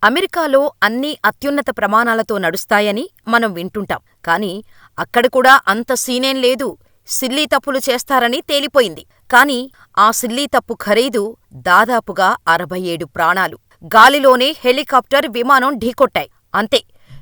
అమెరికాలో అన్నీ అత్యున్నత ప్రమాణాలతో నడుస్తాయని మనం వింటుంటాం. కానీ అక్కడ కూడా అంత సీనేం లేదు. సిల్లీ తప్పులు చేస్తారని తేలిపోయింది. కానీ ఆ సిల్లీ తప్పు ఖరీదు దాదాపుగా 67 ప్రాణాలు. గాలిలోనే హెలికాప్టర్, విమానం ఢీకొట్టాయి. అంతే,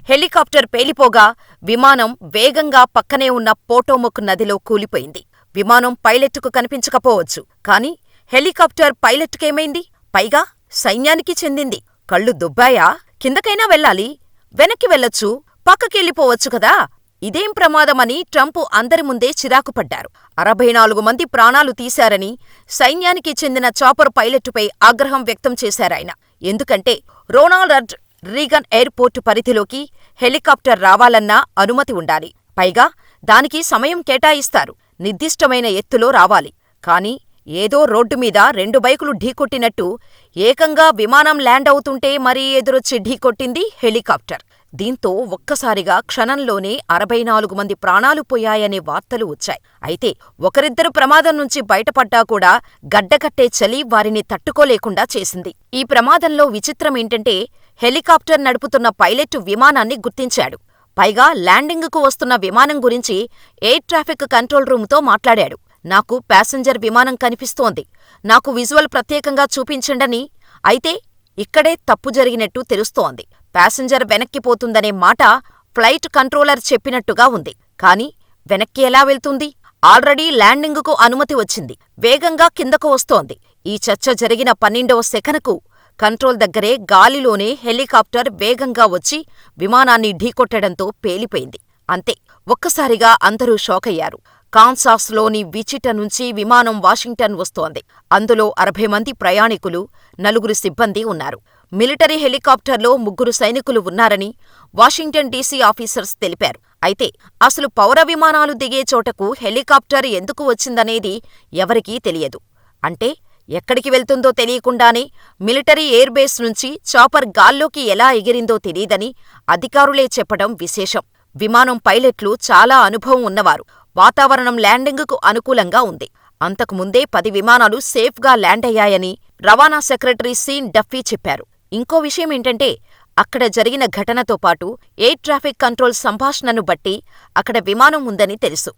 హెలికాప్టర్ పేలిపోగా విమానం వేగంగా పక్కనే ఉన్న పోటోమక్ నదిలో కూలిపోయింది. విమానం పైలట్టుకు కనిపించకపోవచ్చు, కానీ హెలికాప్టర్ పైలట్కేమైంది? పైగా సైన్యానికి చెందింది. కళ్ళు దుబ్బాయా? కిందకైనా వెళ్ళాలి, వెనక్కి వెళ్ళొచ్చు, పక్కకెళ్ళిపోవచ్చు కదా. ఇదేం ప్రమాదమని ట్రంప్ అందరి ముందే చిరాకుపడ్డారు. 64 మంది ప్రాణాలు తీశారని సైన్యానికి చెందిన చాపర్ పైలట్టుపై ఆగ్రహం వ్యక్తం చేశారాయన. ఎందుకంటే రొనాల్డ్ రీగన్ ఎయిర్పోర్టు పరిధిలోకి హెలికాప్టర్ రావాలన్నా అనుమతి ఉండాలి. పైగా దానికి సమయం కేటాయిస్తారు. నిర్దిష్టమైన ఎత్తులో రావాలి. కానీ ఏదో రోడ్డుమీద 2 బైకులు ఢీకొట్టినట్టు ఏకంగా విమానం ల్యాండ్ అవుతుంటే మరీ ఎదురొచ్చి ఢీకొట్టింది హెలికాప్టర్. దీంతో ఒక్కసారిగా క్షణంలోనే 64 మంది ప్రాణాలు పోయాయనే వార్తలు వచ్చాయి. అయితే ఒకరిద్దరు ప్రమాదం నుంచి బయటపడ్డా కూడా గడ్డకట్టే చలి వారిని తట్టుకోలేకుండా చేసింది. ఈ ప్రమాదంలో విచిత్రమేంటంటే హెలికాప్టర్ నడుపుతున్న పైలట్ విమానాన్ని గుర్తించాడు. పైగా ల్యాండింగుకు వస్తున్న విమానం గురించి ఎయిర్ ట్రాఫిక్ కంట్రోల్ రూముతో మాట్లాడాడు. నాకు ప్యాసింజర్ విమానం కనిపిస్తోంది, నాకు విజువల్ ప్రత్యేకంగా చూపించండని. అయితే ఇక్కడే తప్పు జరిగినట్టు తెలుస్తోంది. ప్యాసింజర్ వెనక్కిపోతుందనే మాట ఫ్లైట్ కంట్రోలర్ చెప్పినట్టుగా ఉంది. కాని వెనక్కి ఎలా వెళ్తుంది? ఆల్రెడీ ల్యాండింగుకు అనుమతి వచ్చింది, వేగంగా కిందకు వస్తోంది. ఈ చర్చ జరిగిన 12వ సెకనుకు కంట్రోల్ దగ్గరే గాలిలోనే హెలికాప్టర్ వేగంగా వచ్చి విమానాన్ని ఢీకొట్టడంతో పేలిపోయింది. అంతే, ఒక్కసారిగా అందరూ షాకయ్యారు. కాన్సాస్లోని విచిట నుంచి విమానం వాషింగ్టన్ వస్తోంది. అందులో 60 మంది ప్రయాణికులు, 4 సిబ్బంది ఉన్నారు. మిలిటరీ హెలికాప్టర్లో 3 సైనికులు ఉన్నారని వాషింగ్టన్ డీసీ ఆఫీసర్స్ తెలిపారు. అయితే అసలు పౌర విమానాలు దిగే చోటకు హెలికాప్టర్ ఎందుకు వచ్చిందనేది ఎవరికీ తెలియదు. అంటే ఎక్కడికి వెళ్తుందో తెలియకుండానే మిలిటరీ ఎయిర్బేస్ నుంచి చాపర్ గాల్లోకి ఎలా ఎగిరిందో తెలీదని అధికారులే చెప్పడం విశేషం. విమానం పైలట్లు చాలా అనుభవం ఉన్నవారు. వాతావరణం ల్యాండింగుకు అనుకూలంగా ఉంది. అంతకుముందే 10 విమానాలు సేఫ్గా ల్యాండ్ అయ్యాయని రవాణా సెక్రటరీ సీన్ డఫీ చెప్పారు. ఇంకో విషయమేంటంటే అక్కడ జరిగిన ఘటనతో పాటు ఎయిర్ ట్రాఫిక్ కంట్రోల్ సంభాషణను బట్టి అక్కడ విమానం ఉందని తెలుసు.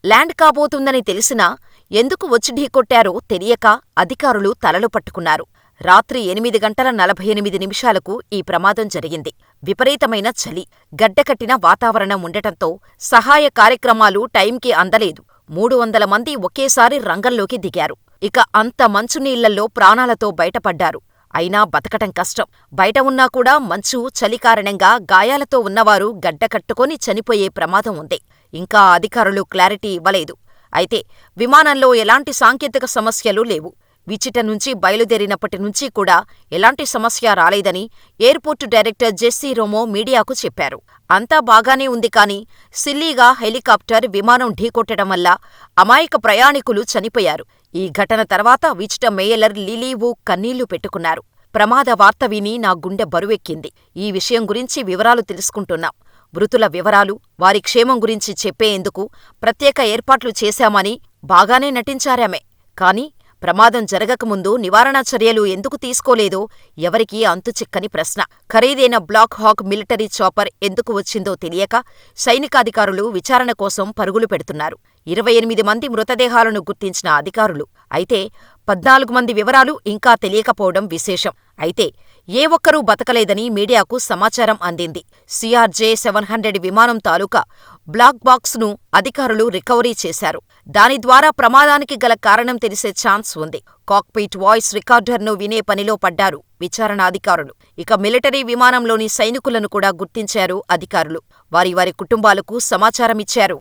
ల్యాండ్ కాబోతుందని తెలిసినా ఎందుకు వచ్చి ఢీకొట్టారో తెలియక అధికారులు తలలు పట్టుకున్నారు. రాత్రి 8:48 ఈ ప్రమాదం జరిగింది. విపరీతమైన చలి, గడ్డకట్టిన వాతావరణం ఉండటంతో సహాయ కార్యక్రమాలు టైంకి అందలేదు. 300 మంది ఒకేసారి రంగంలోకి దిగారు. ఇక అంత మంచునీళ్లలో ప్రాణాలతో బయటపడ్డారు. అయినా బతకటం కష్టం. బయట ఉన్నా కూడా మంచు, చలి కారణంగా గాయాలతో ఉన్నవారు గడ్డకట్టుకొని చనిపోయే ప్రమాదం ఉంది. ఇంకా అధికారులు క్లారిటీ ఇవ్వలేదు. అయితే విమానంలో ఎలాంటి సాంకేతిక సమస్యలు లేవు. విచిట నుంచి బయలుదేరినప్పటి నుంచి కూడా ఎలాంటి సమస్య రాలేదని ఎయిర్పోర్టు డైరెక్టర్ జెస్సీ రోమో మీడియాకు చెప్పారు. అంతా బాగానే ఉంది, కానీ సిల్లీగా హెలికాప్టర్, విమానం ఢీకొట్టడం వల్ల అమాయక ప్రయాణికులు చనిపోయారు. ఈ ఘటన తర్వాత విచిట మేయర్ లిలీ వు కన్నీళ్లు పెట్టుకున్నారు. ప్రమాద వార్త విని నా గుండె బరువెక్కింది. ఈ విషయం గురించి వివరాలు తెలుసుకుంటున్నాం. మృతుల వివరాలు, వారి క్షేమం గురించి చెప్పేందుకు ప్రత్యేక ఏర్పాట్లు చేశామని బాగానే నటించారామె. కానీ ప్రమాదం జరగకముందు నివారణా చర్యలు ఎందుకు తీసుకోలేదో ఎవరికీ అంతుచిక్కని ప్రశ్న. ఖరీదైన బ్లాక్ హాక్ మిలిటరీ చాపర్ ఎందుకు వచ్చిందో తెలియక సైనికాధికారులు విచారణ కోసం పరుగులు పెడుతున్నారు. 28 మంది మృతదేహాలను గుర్తించిన అధికారులు. అయితే 14 మంది వివరాలు ఇంకా తెలియకపోవడం విశేషం. అయితే ఏ ఒక్కరూ బతకలేదని మీడియాకు సమాచారం అందింది. CRJ-700 విమానం తాలూకా బ్లాక్ బాక్స్ను అధికారులు రికవరీ చేశారు. దాని ద్వారా ప్రమాదానికి గల కారణం తెలిసే ఛాన్స్ ఉంది. కాక్పిట్ వాయిస్ రికార్డర్ను వినే పనిలో పడ్డారు విచారణ అధికారులు. ఇక మిలిటరీ విమానంలోని సైనికులను కూడా గుర్తించారు అధికారులు. వారి కుటుంబాలకు సమాచారమిచ్చారు.